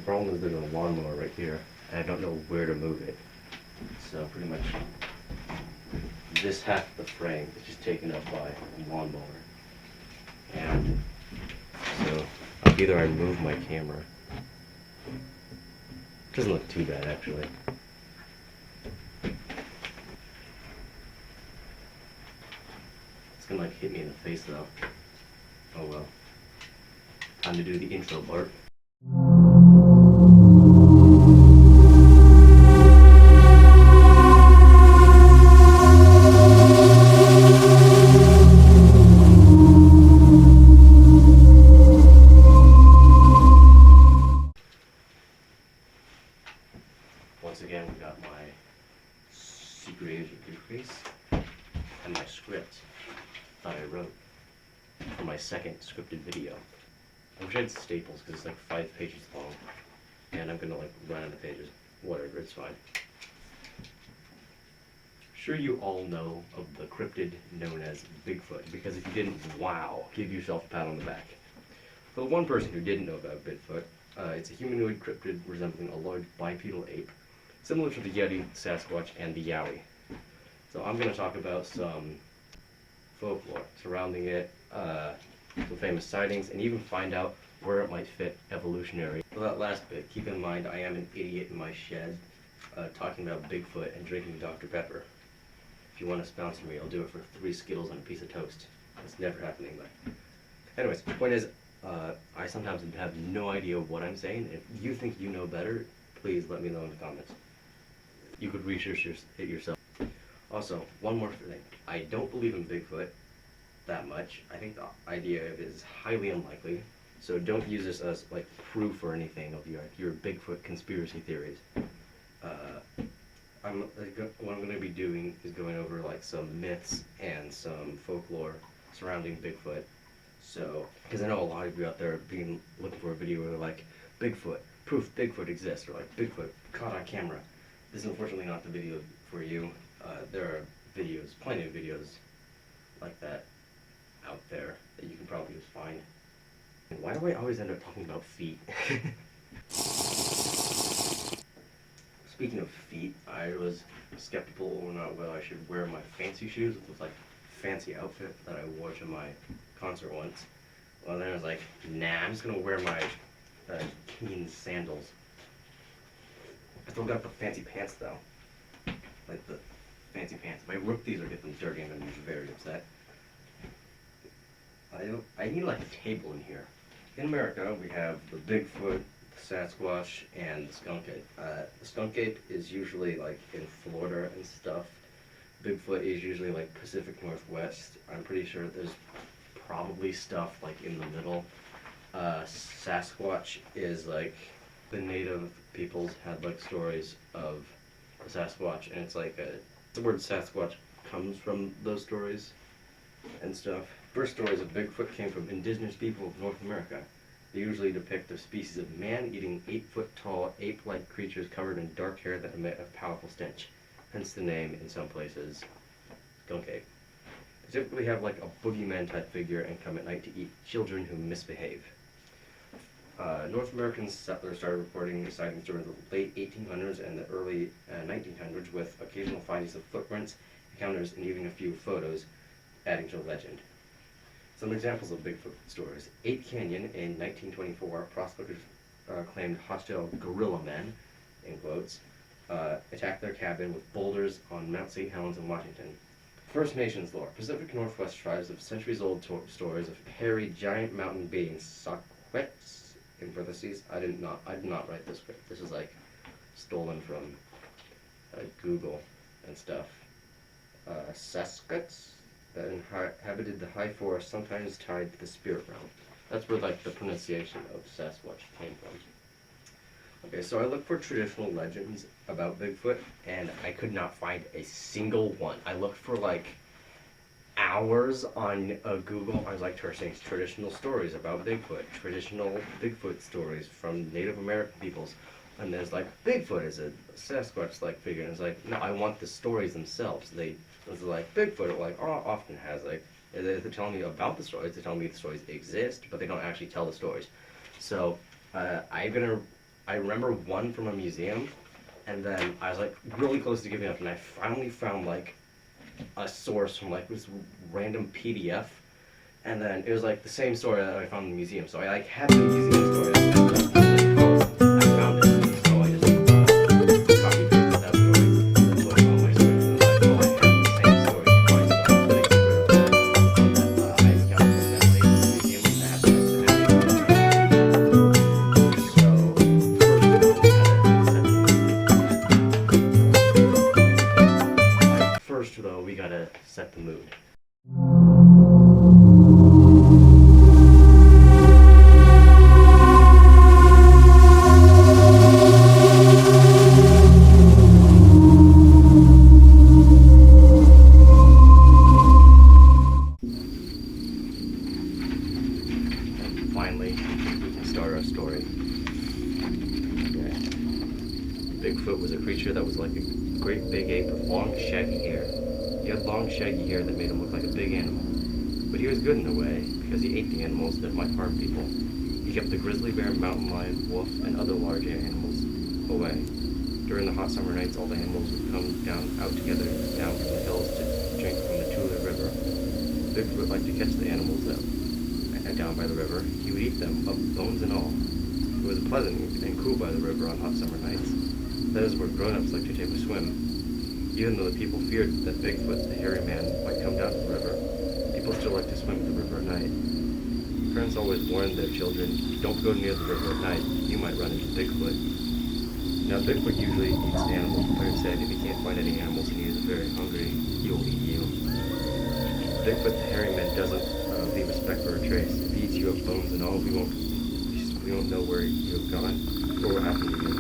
problem is there's a lawnmower right here, and I don't know where to move it. So pretty much this half of the frame is just taken up by a lawnmower. And so either I move my camera. Doesn't look too bad actually. It's gonna like hit me in the face though. Oh well. Time to do the intro part. Once again, we got my secret agent briefcase and my script that I wrote for my second scripted video. I wish I had staples because it's like 5 pages long, and I'm gonna like run out of pages. Whatever, it's fine. Sure, you all know of the cryptid known as Bigfoot, because if you didn't, wow, give yourself a pat on the back. For the one person who didn't know about Bigfoot, it's a humanoid cryptid resembling a large bipedal ape, similar to the Yeti, Sasquatch, and the Yowie. So I'm going to talk about some folklore surrounding it, some famous sightings, and even find out where it might fit evolutionary. For that last bit, keep in mind I am an idiot in my shed talking about Bigfoot and drinking Dr. Pepper. If you want to sponsor me, I'll do it for 3 Skittles and a piece of toast. It's never happening, but anyways, the point is, I sometimes have no idea what I'm saying. If you think you know better, please let me know in the comments. You could research it yourself. Also, one more thing. I don't believe in Bigfoot that much. I think the idea of it is highly unlikely. So don't use this as like proof or anything of your Bigfoot conspiracy theories. What I'm going to be doing is going over like some myths and some folklore surrounding Bigfoot. So, because I know a lot of you out there looking for a video where they're like, Bigfoot, proof Bigfoot exists, or like, Bigfoot caught on camera. This is unfortunately not the video for you. There are videos, plenty of videos like that out there that you can probably just find. And why do I always end up talking about feet? Speaking of feet, I was skeptical or not whether I should wear my fancy shoes with this like fancy outfit that I wore to my concert once. Well, then I was like, nah, I'm just gonna wear my Keen sandals. I still got the fancy pants though. Like the fancy pants. If I rip these or get them dirty, I'm gonna be very upset. I need like a table in here. In America, we have the Bigfoot, the Sasquatch, and the skunk ape. The skunk ape is usually like in Florida and stuff. Bigfoot is usually like Pacific Northwest. I'm pretty sure there's probably stuff like in the middle. Sasquatch is like the native peoples had like stories of the Sasquatch, and it's like the word Sasquatch comes from those stories and stuff. First stories of Bigfoot came from indigenous people of North America. They usually depict a species of man-eating 8-foot-tall ape-like creatures covered in dark hair that emit a powerful stench. Hence the name in some places, skunk ape. They typically have like a boogeyman type figure and come at night to eat children who misbehave. North American settlers started reporting sightings during the late 1800s and the early 1900s, with occasional findings of footprints, encounters, and even a few photos, adding to the legend. Some examples of Bigfoot stories. Ape Canyon in 1924, prospectors claimed hostile gorilla men, in quotes, attacked their cabin with boulders on Mount St. Helens in Washington. First Nations lore. Pacific Northwest tribes have centuries-old stories of hairy giant mountain beings, Saquets, in parentheses. I did not write this script. This is like stolen from Google and stuff. Saskats that inhabited the high forest, sometimes tied to the spirit realm. That's where like the pronunciation of Sasquatch came from. Okay, so I looked for traditional legends about Bigfoot, and I could not find a single one. I looked for like hours on Google. I was like searching traditional stories about Bigfoot, traditional Bigfoot stories from Native American peoples, and there's like Bigfoot is a Sasquatch-like figure, and it's like, no, I want the stories themselves. It's like Bigfoot like often has like, they're telling me about the stories, they're telling me the stories exist, but they don't actually tell the stories. So I I remember one from a museum, and then I was like really close to giving up, and I finally found like a source from like this random PDF, and then it was like the same story that I found in the museum. So I like had the museum story. I found it, so I just copy pasted that story. That's what I found my story. And I was like, oh, I have the same story twice. So I was putting it that I got from that lady in the museum with that. First, though, we gotta set the mood. And finally, we can start our story. Okay. Bigfoot was a creature that was like a great big ape with long, shaggy hair. He had long, shaggy hair that made him look like a big animal. But he was good in a way, because he ate the animals that might harm people. He kept the grizzly bear, mountain lion, wolf, and other large animals away. During the hot summer nights, all the animals would come out together down from the hills to drink from the Tule River. Bigfoot liked to catch the animals down by the river. He would eat them, bones and all. It was pleasant and cool by the river on hot summer nights. That is where grown-ups like to take a swim. Even though the people feared that Bigfoot, the hairy man, might come down to the river, people still like to swim at the river at night. Parents always warned their children, don't go near the river at night, you might run into Bigfoot. Now Bigfoot usually eats animals, but parents said if he can't find any animals and he is very hungry, he will eat you. Bigfoot, the hairy man, doesn't leave a speck or a trace. If he eats you up, bones and all, we won't know where you have gone or what happened to you.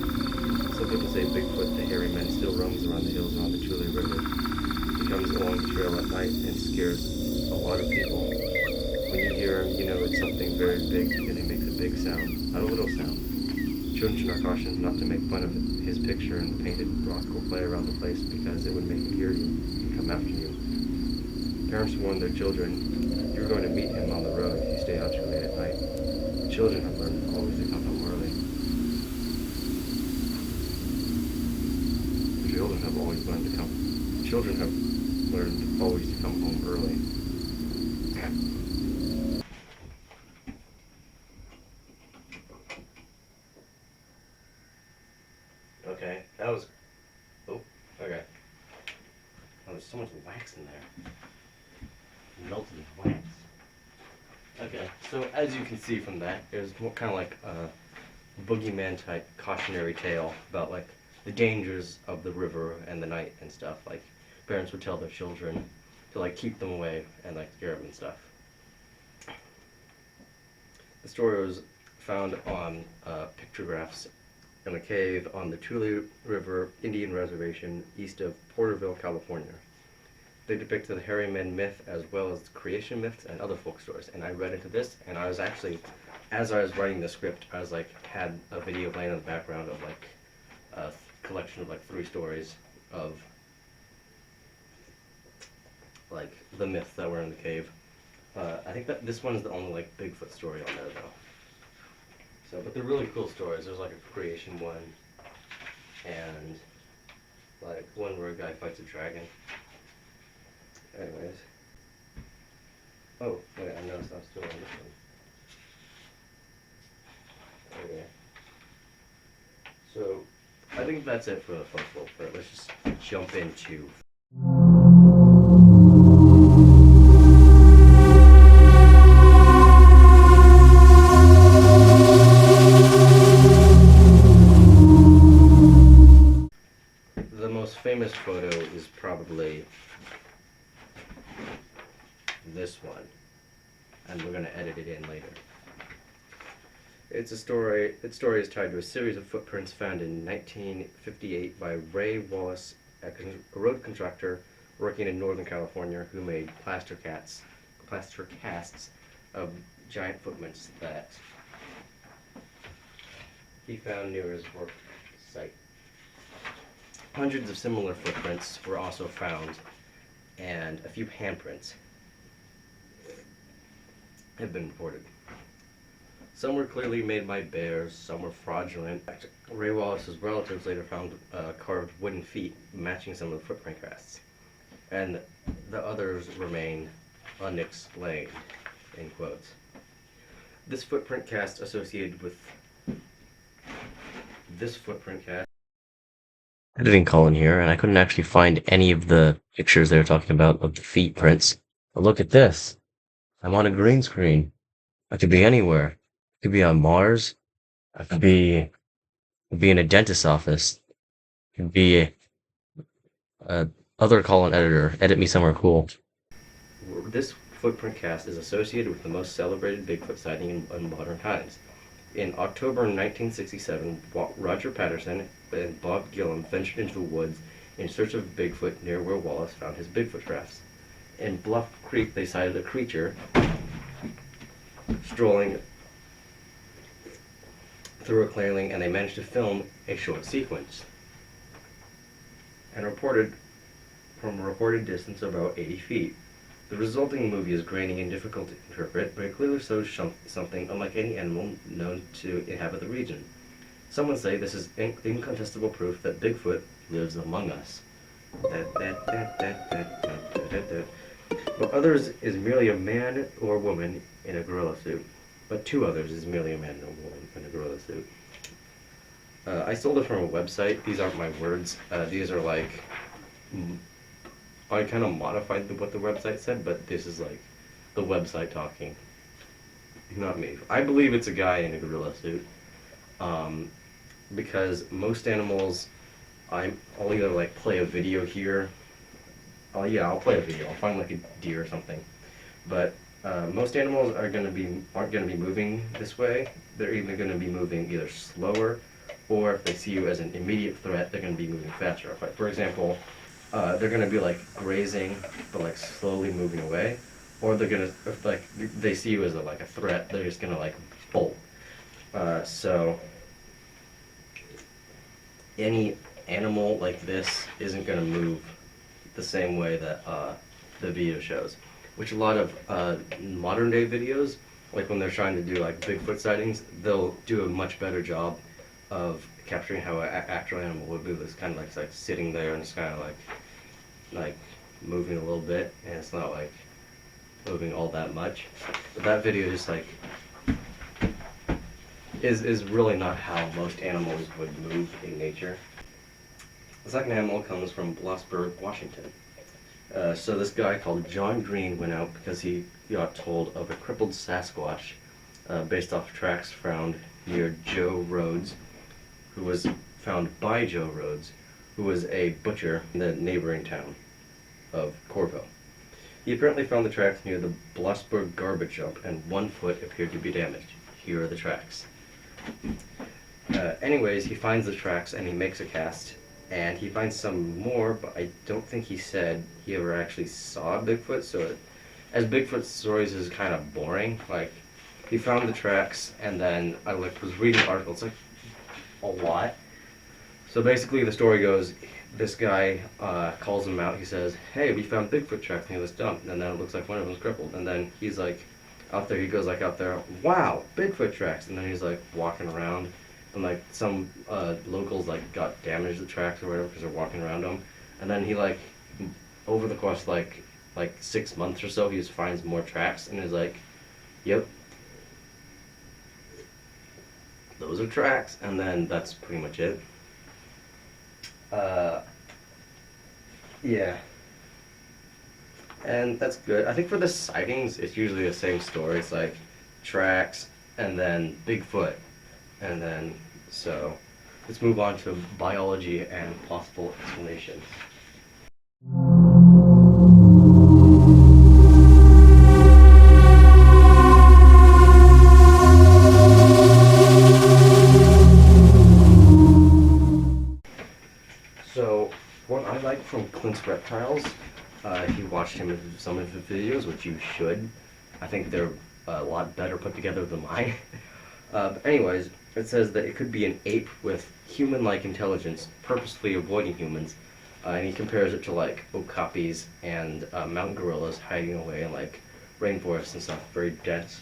Some people say Bigfoot, the hairy man, still roams around the hills around the Tule River. He comes along the trail at night and scares a lot of people. When you hear him, you know it's something very big because he makes a big sound, not a little sound. Children are cautioned not to make fun of his picture and the painted rock or play around the place because it would make him hear you and come after you. Parents warn their children, you're going to meet him on the road if you stay out too late at night. Children have learned always to come home early. Children have always learned always to come home early. Okay, that was... Oh, okay. Oh, there's so much wax in there. Melted wax. Okay, so as you can see from that, it was more kind of like a boogeyman type cautionary tale about like the dangers of the river and the night and stuff. Like parents would tell their children to like keep them away and like scare them and stuff. The story was found on pictographs in a cave on the Tule River Indian Reservation east of Porterville, California. They depict the hairy man myth as well as creation myths and other folk stories. And I read into this, and I was actually, as I was writing the script, I was like, had a video playing in the background of like a collection of like 3 stories of like the myths that were in the cave. I think that this one is the only like Bigfoot story on there though. So, but they're really cool stories. There's like a creation one, and like one where a guy fights a dragon. Anyways. Oh, wait, I noticed I'm still on this one. Okay. So, I think that's it for the folklore part. Let's just jump into... The most famous photo is probably this one, and we're going to edit it in later. Its story is tied to a series of footprints found in 1958 by Ray Wallace, a road contractor working in Northern California, who made plaster casts of giant footprints that he found near his work site. Hundreds of similar footprints were also found, and a few handprints have been reported. Some were clearly made by bears, some were fraudulent. Ray Wallace's relatives later found carved wooden feet matching some of the footprint casts, and the others remain unexplained, in quotes. This footprint cast associated with this footprint cast editing column here, and I couldn't actually find any of the pictures they were talking about of the feet prints. But look at this. I'm on a green screen. I could be anywhere. I could be on Mars. I could be in a dentist's office. I could be a other column editor. Edit me somewhere cool. This footprint cast is associated with the most celebrated Bigfoot sighting in modern times. In October 1967, Roger Patterson and Bob Gillum ventured into the woods in search of Bigfoot near where Wallace found his Bigfoot tracks. In Bluff Creek, they sighted a creature strolling through a clearing, and they managed to film a short sequence and reported from a reported distance of about 80 feet. The resulting movie is grainy and difficult to interpret, but it clearly shows something unlike any animal known to inhabit the region. Some would say this is incontestable proof that Bigfoot lives among us. But others is merely a man or woman in a gorilla suit. But two others is merely a man or woman in a gorilla suit. I stole it from a website. These aren't my words. These are like... I kind of modified what the website said, but this is like the website talking, not me. I believe it's a guy in a gorilla suit, because most animals, I'll either like play a video here. Oh yeah, I'll play a video. I'll find like a deer or something, but most animals aren't gonna be moving this way. They're either gonna be moving either slower, or if they see you as an immediate threat, they're gonna be moving faster. For example. They're gonna be like grazing, but like slowly moving away, or they're gonna, if like they see you as like a threat, they're just gonna like bolt. So any animal like this isn't gonna move the same way that the video shows. Which a lot of modern day videos, like when they're trying to do like Bigfoot sightings, they'll do a much better job of capturing how an actual animal would move. It's kind of like sitting there and it's kind of like moving a little bit, and it's not like moving all that much. But that video just like is really not how most animals would move in nature. The second animal comes from Blossburg, Washington. So this guy called John Green went out because he got told of a crippled Sasquatch based off tracks found near Joe Rhodes, who was found by Joe Rhodes, who was a butcher in the neighboring town of Corville. He apparently found the tracks near the Blossburg garbage dump, and one foot appeared to be damaged. Here are the tracks. Anyways, he finds the tracks and he makes a cast, and he finds some more, but I don't think he said he ever actually saw Bigfoot, so as Bigfoot stories is kind of boring. Like, he found the tracks, and then I was reading articles, like, a lot. So basically the story goes, this guy calls him out. He says, hey, we found Bigfoot tracks near this dump, and then it looks like one of them's crippled. And then he's like out there, he goes like out there, wow, Bigfoot tracks. And then he's like walking around, and like some locals like got damaged the tracks or whatever because they're walking around them. And then he like over the course like 6 months or so, he just finds more tracks and is like, yep, those are tracks. And then that's pretty much it. Yeah. And that's good. I think for the sightings, it's usually the same story. It's like tracks, and then Bigfoot, and then, so let's move on to biology and possible explanations. So, what I like from Clint's Reptiles, if you watched some of his videos, which you should, I think they're a lot better put together than mine. But anyways, it says that it could be an ape with human-like intelligence, purposely avoiding humans, and he compares it to like okapis and mountain gorillas hiding away in like rainforests and stuff, very dense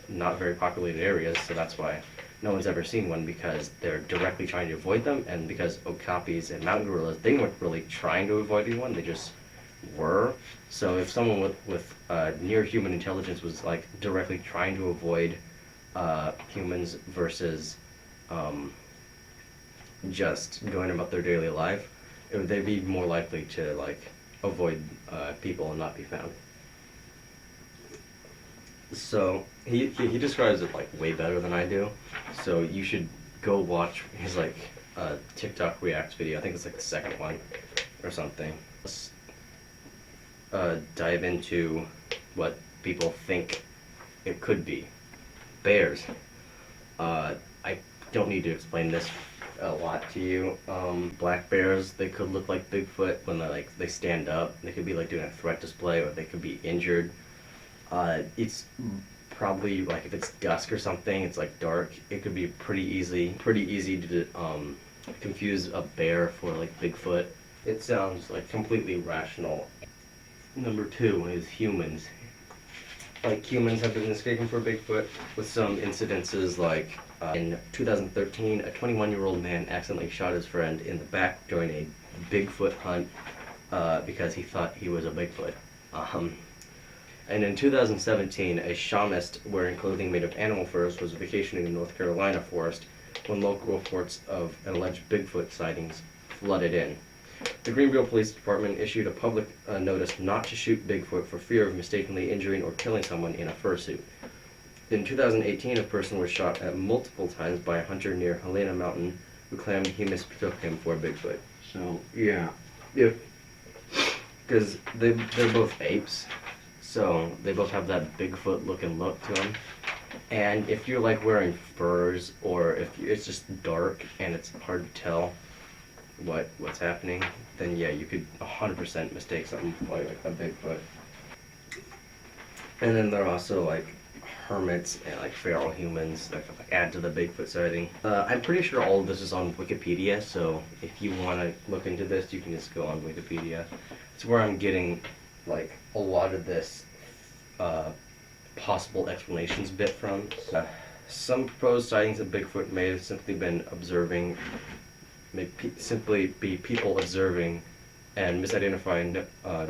not very populated areas, so that's why no one's ever seen one, because they're directly trying to avoid them, and because okapis and mountain gorillas, they weren't really trying to avoid anyone, they just were. So if someone with near human intelligence was like directly trying to avoid humans versus just going about their daily life, they'd be more likely to like avoid people and not be found. So he describes it like way better than I do. So you should go watch his like TikTok reacts video. I think it's like the second one or something. Let's dive into what people think it could be. Bears. I don't need to explain this a lot to you. Black bears, they could look like Bigfoot when they stand up. They could be like doing a threat display, or they could be injured. It's probably like if it's dusk or something, it's like dark. It could be pretty easy to confuse a bear for like Bigfoot. It sounds like completely rational. Number 2 is humans. Like humans have been mistaken for Bigfoot, with some incidences like in 2013, a 21-year-old man accidentally shot his friend in the back during a Bigfoot hunt because he thought he was a Bigfoot. And in 2017, a shamist wearing clothing made of animal furs was vacationing in North Carolina forest when local reports of alleged Bigfoot sightings flooded in. The Greenville Police Department issued a public notice not to shoot Bigfoot for fear of mistakenly injuring or killing someone in a fursuit. In 2018, a person was shot at multiple times by a hunter near Helena Mountain who claimed he mistook him for Bigfoot. So, yeah. Because they're both apes, so they both have that Bigfoot looking look to them. And if you're like wearing furs, or if it's just dark and it's hard to tell what's happening, then yeah, you could 100% mistake something for like a Bigfoot. And then there are also like hermits and like feral humans that like add to the Bigfoot sighting. I'm pretty sure all of this is on Wikipedia, so if you want to look into this, you can just go on Wikipedia. It's where I'm getting like a lot of this possible explanations bit from. Some proposed sightings of Bigfoot may have simply been observing, simply be people observing and misidentifying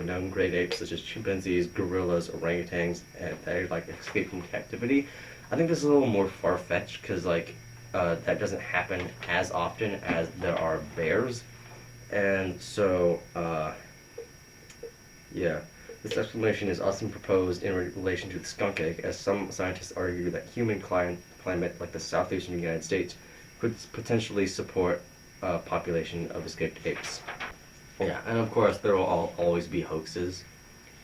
known great apes such as chimpanzees, gorillas, orangutans, and they like escape from captivity. I think this is a little more far-fetched because like that doesn't happen as often as there are bears, and so yeah. This explanation is often proposed in relation to the skunk ape, as some scientists argue that human climate, like the southeastern United States, could potentially support a population of escaped apes. Yeah, and of course there will always be hoaxes.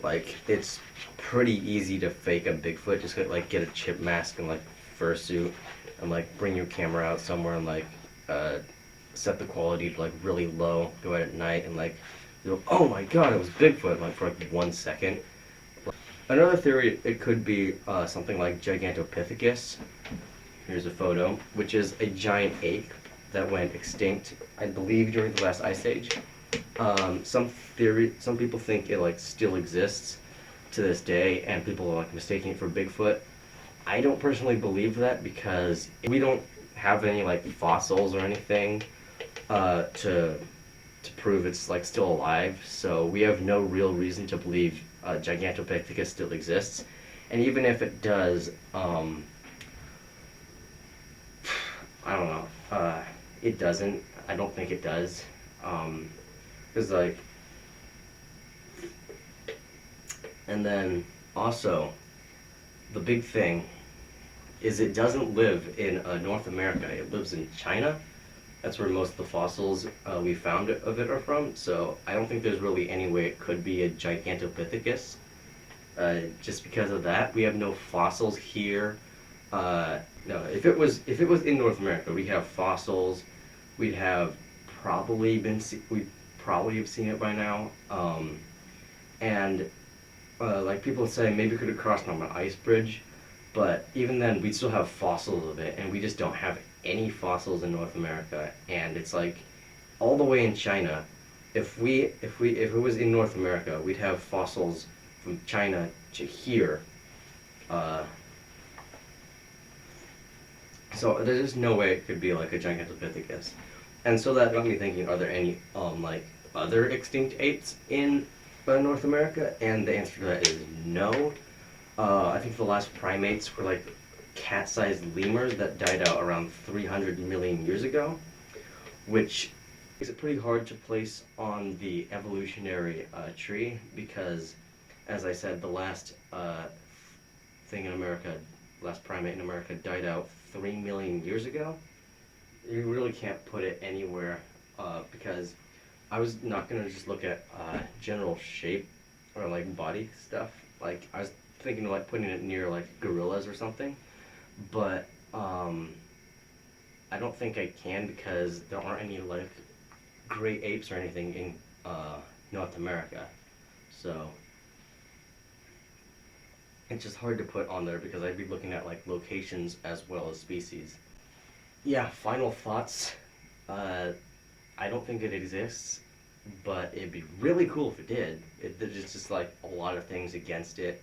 Like, it's pretty easy to fake a Bigfoot. Just get a chip mask and like fursuit, and like bring your camera out somewhere and like set the quality to like really low. Go out at night and like, oh my god, it was Bigfoot, like for like 1 second. Another theory, it could be something like Gigantopithecus. Here's a photo, which is a giant ape that went extinct, I believe, during the last ice age. Some people think it like still exists to this day, and people are like mistaking it for Bigfoot. I don't personally believe that because we don't have any like fossils or anything to prove it's like still alive, so we have no real reason to believe Gigantopithecus still exists. And even if it does, I don't know, it doesn't. I don't think it does, because like, and then also the big thing is it doesn't live in North America. It lives in China. That's where most of the fossils we found of it are from, so I don't think there's really any way it could be a Gigantopithecus. Just because of that, we have no fossils here. No, if it was in North America, we have fossils. We'd have probably have seen it by now. And like people say, maybe it could have crossed on an ice bridge, but even then, we'd still have fossils of it, and we just don't have any fossils in North America. And it's like all the way in China. If it was in North America, we'd have fossils from China to here. So there's just no way it could be like a Gigantopithecus. And so that got me thinking, are there any like other extinct apes in North America? And the answer to that is no. I think the last primates were like cat-sized lemurs that died out around 300 million years ago, which makes it pretty hard to place on the evolutionary tree because, as I said, the last thing in America, last primate in America died out 3 million years ago. You really can't put it anywhere because I was not going to just look at general shape or like body stuff. Like I was thinking of like putting it near like gorillas or something, but I don't think I can because there aren't any like great apes or anything in North America. So it's just hard to put on there because I'd be looking at like locations as well as species. Yeah, final thoughts. I don't think it exists, but it'd be really cool if it did. There's just like a lot of things against it.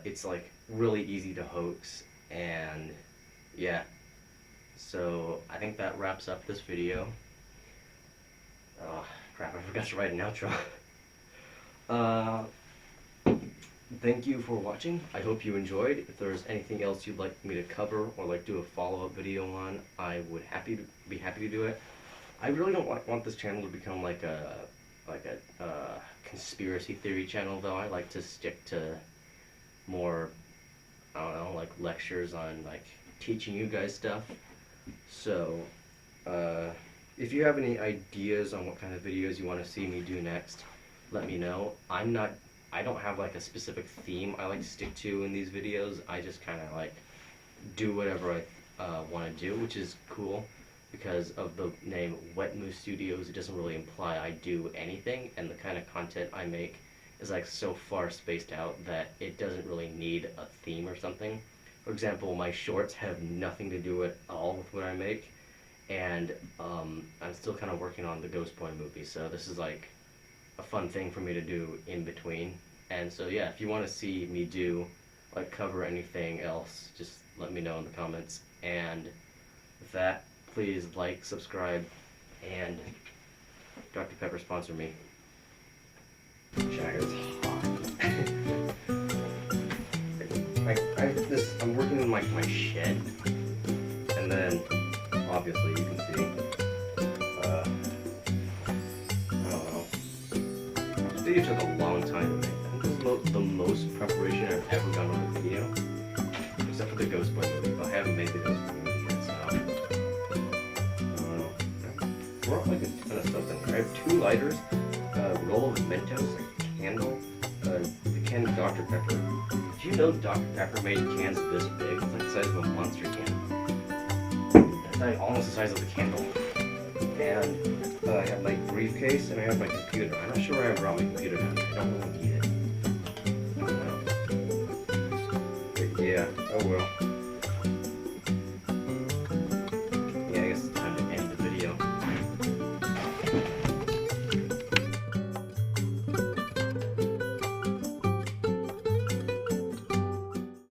It's like really easy to hoax, and yeah. So I think that wraps up this video. Oh crap, I forgot to write an outro. Thank you for watching. I hope you enjoyed. If there's anything else you'd like me to cover or like do a follow-up video on, I would be happy to do it. I really don't want this channel to become like a conspiracy theory channel, though. I like to stick to more, I don't know, like lectures on like teaching you guys stuff. So if you have any ideas on what kind of videos you want to see me do next, let me know. I don't have like a specific theme I like to stick to in these videos. I just kind of like do whatever I want to do, which is cool because of the name Wet Moose Studios. It doesn't really imply I do anything, and the kind of content I make is like so far spaced out that it doesn't really need a theme or something. For example, my shorts have nothing to do at all with what I make, and I'm still kind of working on the Ghost Boy movie, so this is like a fun thing for me to do in between. And so yeah, if you want to see me do like cover anything else, just let me know in the comments. And with that, please like, subscribe, and Dr. Pepper sponsor me. Jagger's hot. I'm working in like my shed, and then obviously you can see this video took a long time to make. I think this is the most preparation I've ever done on a video, except for the Ghost Boy movie, but I haven't made the Ghost Boy movie yet, so I brought like a ton of stuff in here. I have 2 lighters, a roll of Mentos, a candle, the can of Dr. Pepper. Did you know Dr. Pepper made cans this big? It's like the size of a monster can. It's like almost the size of the candle. And I have my briefcase, and I have my computer. I'm not sure where I brought my computer down. I don't really need it. But yeah, oh well.